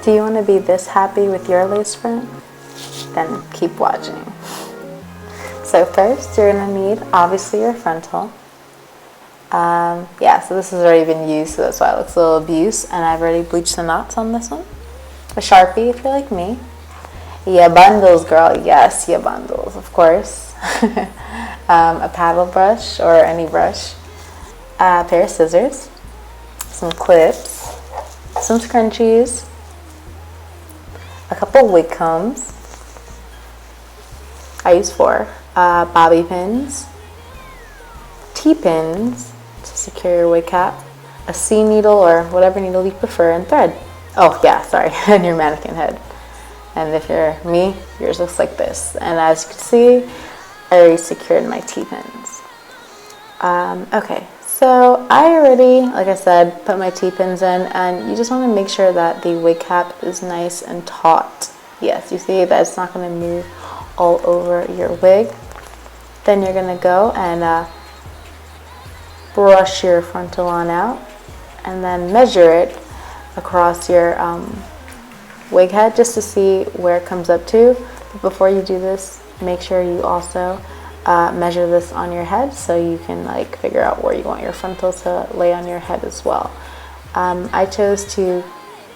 Do you want to be this happy with your lace front? Then keep watching. So first, you're going to need, obviously, your frontal. Yeah, so this has already been used, so that's why it looks a little abused. And I've already bleached the knots on this one. A Sharpie, if you're like me. Yeah, bundles, girl. Yes, yeah, bundles, of course. A paddle brush or any brush. A pair of scissors. Some clips. Some scrunchies. A couple wig combs. I use 4. Bobby pins. T-pins to secure your wig cap. A C needle or whatever needle you prefer, and thread. Oh yeah, sorry, and your mannequin head. And if you're me, yours looks like this. And as you can see, I already secured my T-pins. Okay, so I already, like I said, put my T-pins in, and you just want to make sure that the wig cap is nice and taut. Yes, you see that it's not going to move all over your wig. Then you're going to go and brush your frontal on out, and then measure it across your wig head just to see where it comes up to. But before you do this, make sure you also measure this on your head so you can like figure out where you want your frontal to lay on your head as well. I chose to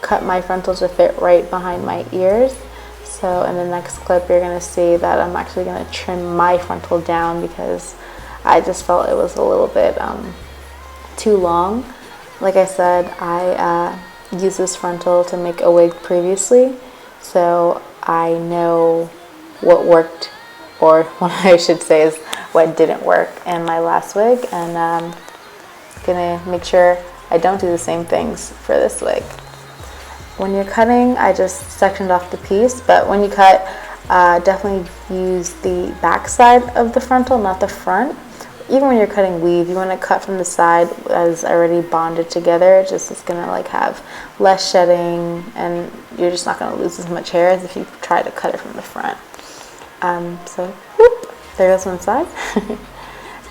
cut my frontal to fit right behind my ears. So in the next clip, you're going to see that I'm actually going to trim my frontal down because I just felt it was a little bit too long. Like I said, I used this frontal to make a wig previously, so I know what worked, or what I should say is what didn't work in my last wig, and I'm gonna make sure I don't do the same things for this wig. When you're cutting, I just sectioned off the piece, but when you cut, definitely use the back side of the frontal, not the front. Even when you're cutting weave, you want to cut from the side as already bonded together. Just it's gonna like have less shedding, and you're just not gonna lose as much hair as if you try to cut it from the front. So whoop, there goes one side.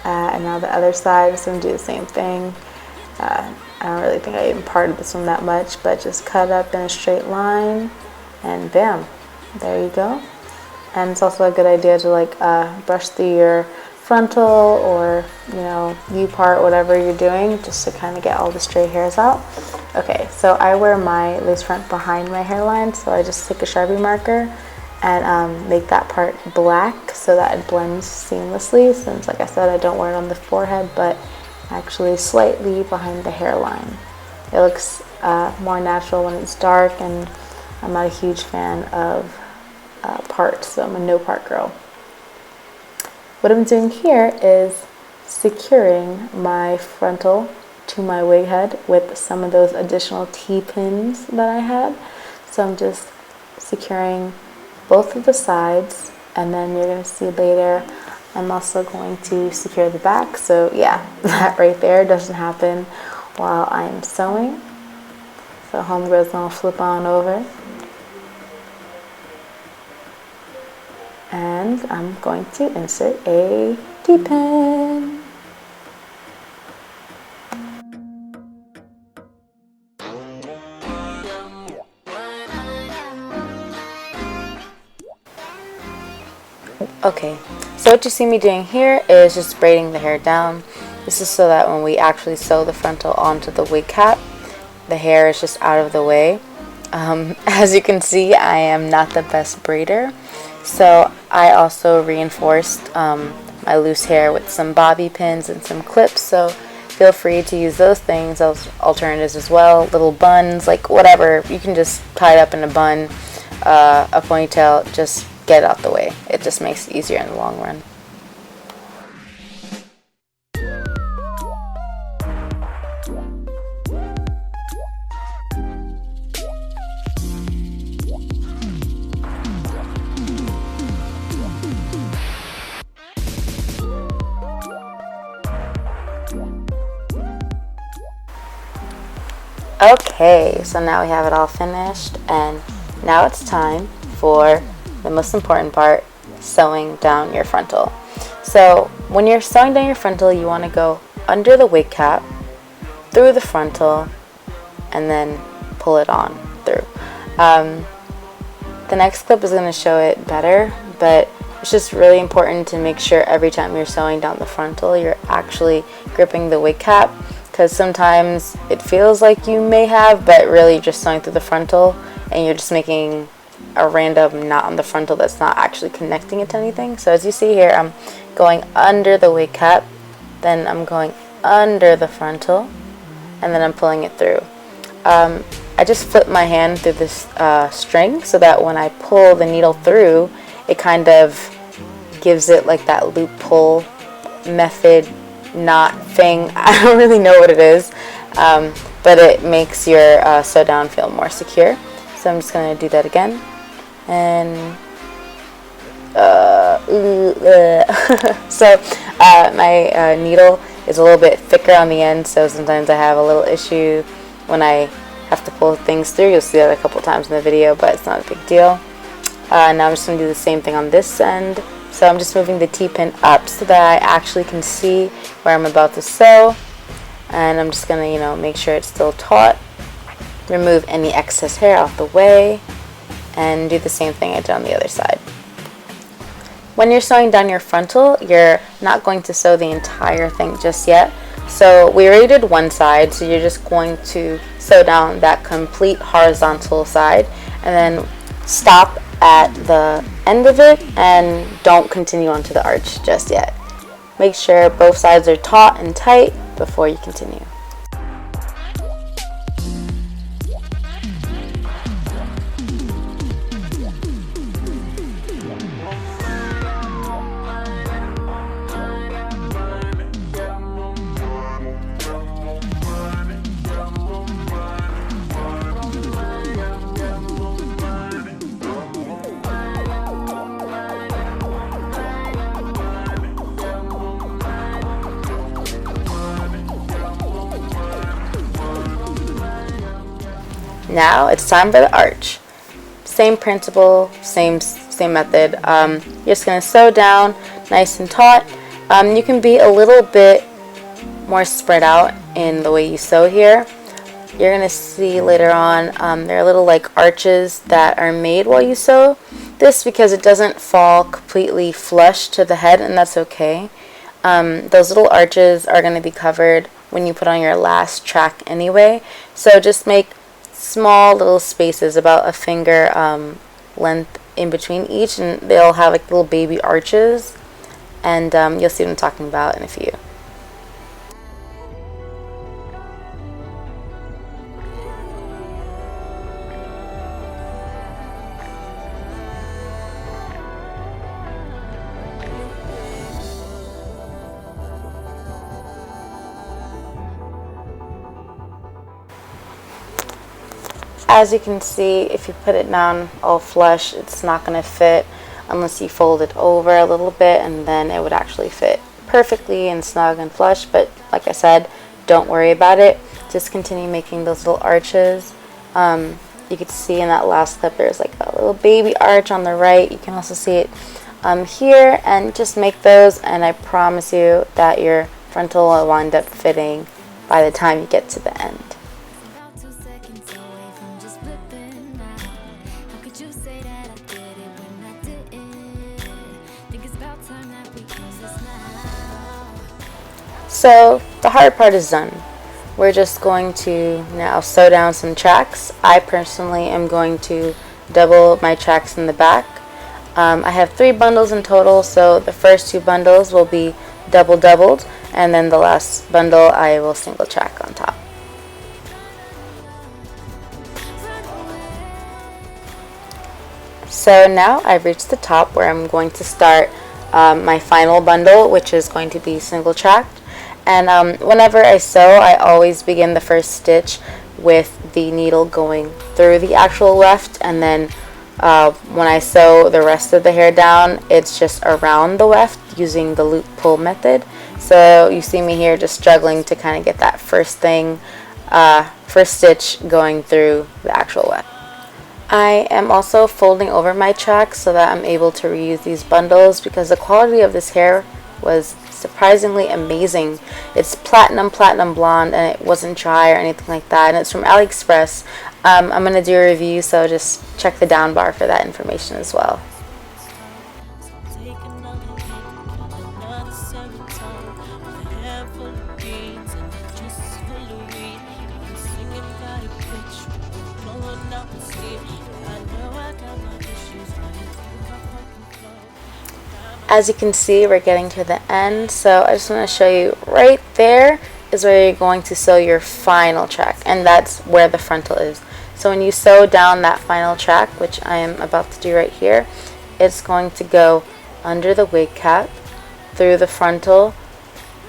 And now the other side, just gonna do the same thing. I don't really think I even parted this one that much, but just cut up in a straight line, and bam, there you go. And it's also a good idea to like brush through your frontal or U part, whatever you're doing, just to kind of get all the stray hairs out. Okay, so I wear my lace front behind my hairline, so I just take a Sharpie marker and make that part black so that it blends seamlessly, since like I said, I don't wear it on the forehead but actually slightly behind the hairline. It looks more natural when it's dark, and I'm not a huge fan of parts, so I'm a no part girl. What I'm doing here is securing my frontal to my wig head with some of those additional T-pins that I had. So I'm just securing both of the sides, and then you're going to see later I'm also going to secure the back. So yeah, that right there doesn't happen while I'm sewing. So homegirl's going to flip on over. And I'm going to insert a T-pin. Okay, so what you see me doing here is just braiding the hair down. This is so that when we actually sew the frontal onto the wig cap, the hair is just out of the way. As you can see, I am not the best braider. So I also reinforced my loose hair with some bobby pins and some clips, so feel free to use those things, those alternatives as well. Little buns, like whatever, you can just tie it up in a bun, a ponytail, just get it out the way. It just makes it easier in the long run. Okay, so now we have it all finished, and now it's time for the most important part, sewing down your frontal. So when you're sewing down your frontal, you want to go under the wig cap, through the frontal, and then pull it on through. The next clip is going to show it better, but it's just really important to make sure every time you're sewing down the frontal, you're actually gripping the wig cap, because sometimes it feels like you may have, but really you're just sewing through the frontal and you're just making a random knot on the frontal that's not actually connecting it to anything. So as you see here, I'm going under the wig cap, then I'm going under the frontal, and then I'm pulling it through. I just flip my hand through this string so that when I pull the needle through, it kind of gives it like that loop pull method knot thing. I don't really know what it is, but it makes your sew down feel more secure. So I'm just going to do that again. And so my needle is a little bit thicker on the end, so sometimes I have a little issue when I have to pull things through. You'll see that a couple times in the video, but it's not a big deal. Now I'm just going to do the same thing on this end. So I'm just moving the T-pin up so that I actually can see where I'm about to sew. And I'm just going to, make sure it's still taut. Remove any excess hair off the way. And do the same thing I did on the other side. When you're sewing down your frontal, you're not going to sew the entire thing just yet. So we already did one side, so you're just going to sew down that complete horizontal side and then stop at the end of it and don't continue onto the arch just yet. Make sure both sides are taut and tight before you continue. Now it's time for the arch. Same principle, same method. You're just going to sew down nice and taut. You can be a little bit more spread out in the way you sew here. You're going to see later on there are little like arches that are made while you sew this because it doesn't fall completely flush to the head, and that's okay. Those little arches are going to be covered when you put on your last track anyway. So just make small little spaces about a finger length in between each, and they'll have like little baby arches, and you'll see what I'm talking about in a few. As you can see, if you put it down all flush, it's not going to fit unless you fold it over a little bit, and then it would actually fit perfectly and snug and flush. But like I said, don't worry about it. Just continue making those little arches. You can see in that last clip there's like a little baby arch on the right. You can also see it here, and just make those, and I promise you that your frontal will wind up fitting by the time you get to the end. So the hard part is done. We're just going to now sew down some tracks. I personally am going to double my tracks in the back. I have 3 bundles in total, so the first 2 bundles will be doubled, and then the last bundle I will single track on top. So now I've reached the top where I'm going to start my final bundle, which is going to be single tracked. And whenever I sew, I always begin the first stitch with the needle going through the actual weft, and then when I sew the rest of the hair down, it's just around the weft using the loop pull method. So you see me here just struggling to kind of get that first stitch going through the actual weft. I am also folding over my tracks so that I'm able to reuse these bundles because the quality of this hair was surprisingly amazing. It's platinum blonde, and it wasn't dry or anything like that, and it's from AliExpress. I'm going to do a review, so just check the down bar for that information as well. As you can see, we're getting to the end, so I just want to show you right there is where you're going to sew your final track, and that's where the frontal is. So when you sew down that final track, which I am about to do right here, it's going to go under the wig cap, through the frontal,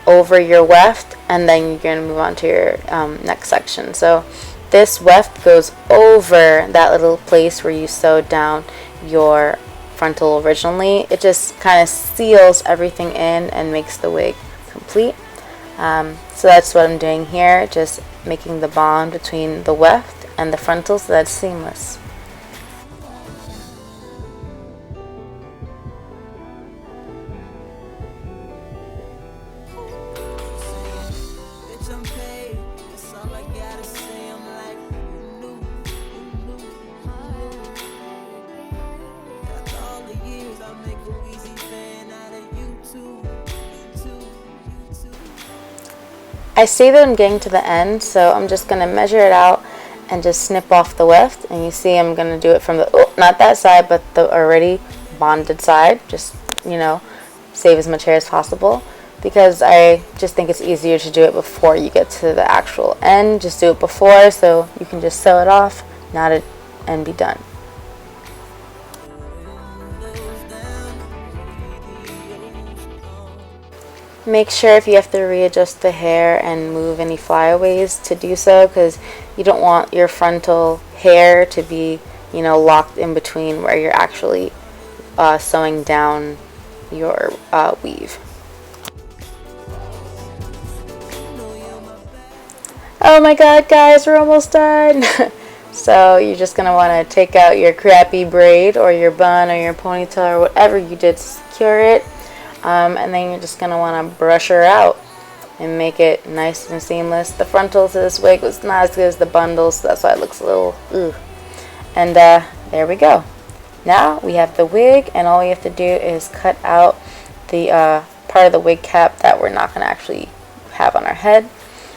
over your weft, and then you're going to move on to your next section. So this weft goes over that little place where you sewed down your frontal originally. It just kind of seals everything in and makes the wig complete. So that's what I'm doing here, just making the bond between the weft and the frontal so that's seamless. I see that I'm getting to the end, so I'm just going to measure it out and just snip off the weft. And you see I'm going to do it from the, not that side, but the already bonded side. Just, you know, save as much hair as possible. Because I just think it's easier to do it before you get to the actual end. Just do it before so you can just sew it off, knot it, and be done. Make sure if you have to readjust the hair and move any flyaways to do so, because you don't want your frontal hair to be, you know, locked in between where you're actually sewing down your weave. Oh my god, guys, we're almost done. So you're just going to want to take out your crappy braid or your bun or your ponytail or whatever you did to secure it. And then you're just going to want to brush her out and make it nice and seamless. The frontal to this wig was not as good as the bundle, so that's why it looks a little ugh. And there we go. Now we have the wig, and all we have to do is cut out the part of the wig cap that we're not going to actually have on our head.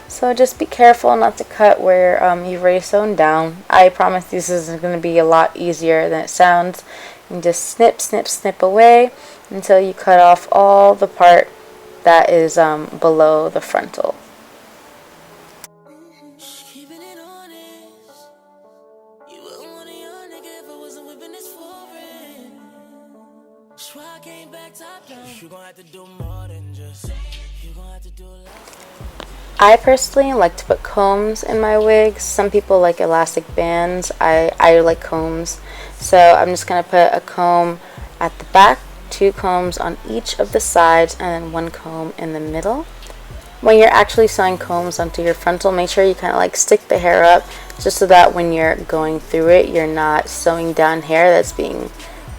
So just be careful not to cut where you've already sewn down. I promise this is going to be a lot easier than it sounds. And just snip, snip, snip away until you cut off all the part that is below the frontal. I personally like to put combs in my wigs. Some people like elastic bands. I like combs. So I'm just going to put a comb at the back, 2 combs on each of the sides, and then 1 comb in the middle. When you're actually sewing combs onto your frontal, make sure you kind of like stick the hair up, just so that when you're going through it, you're not sewing down hair that's being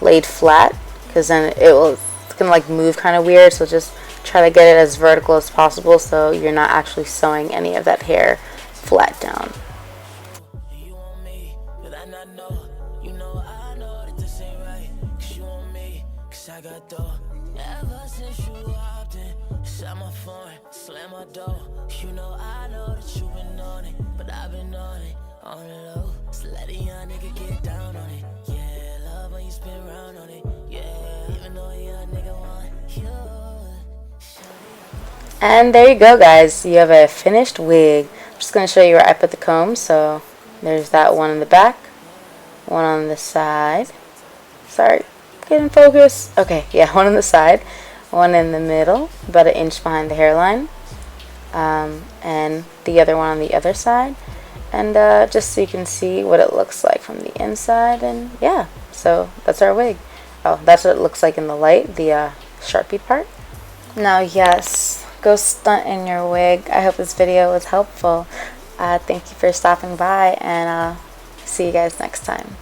laid flat, because then it's going to like move kind of weird. So just try to get it as vertical as possible so you're not actually sewing any of that hair flat down. And there you go, guys. You have a finished wig. I'm just going to show you where I put the comb. So there's that one in the back, one on the side. Sorry, get in focus. Okay, yeah, one on the side, one in the middle, about 1 inch behind the hairline, and the other one on the other side. And just so you can see what it looks like from the inside. And yeah, so that's our wig. Oh, that's what it looks like in the light, the Sharpie part. Now, yes, go stunt in your wig. I hope this video was helpful. Thank you for stopping by, and I'll see you guys next time.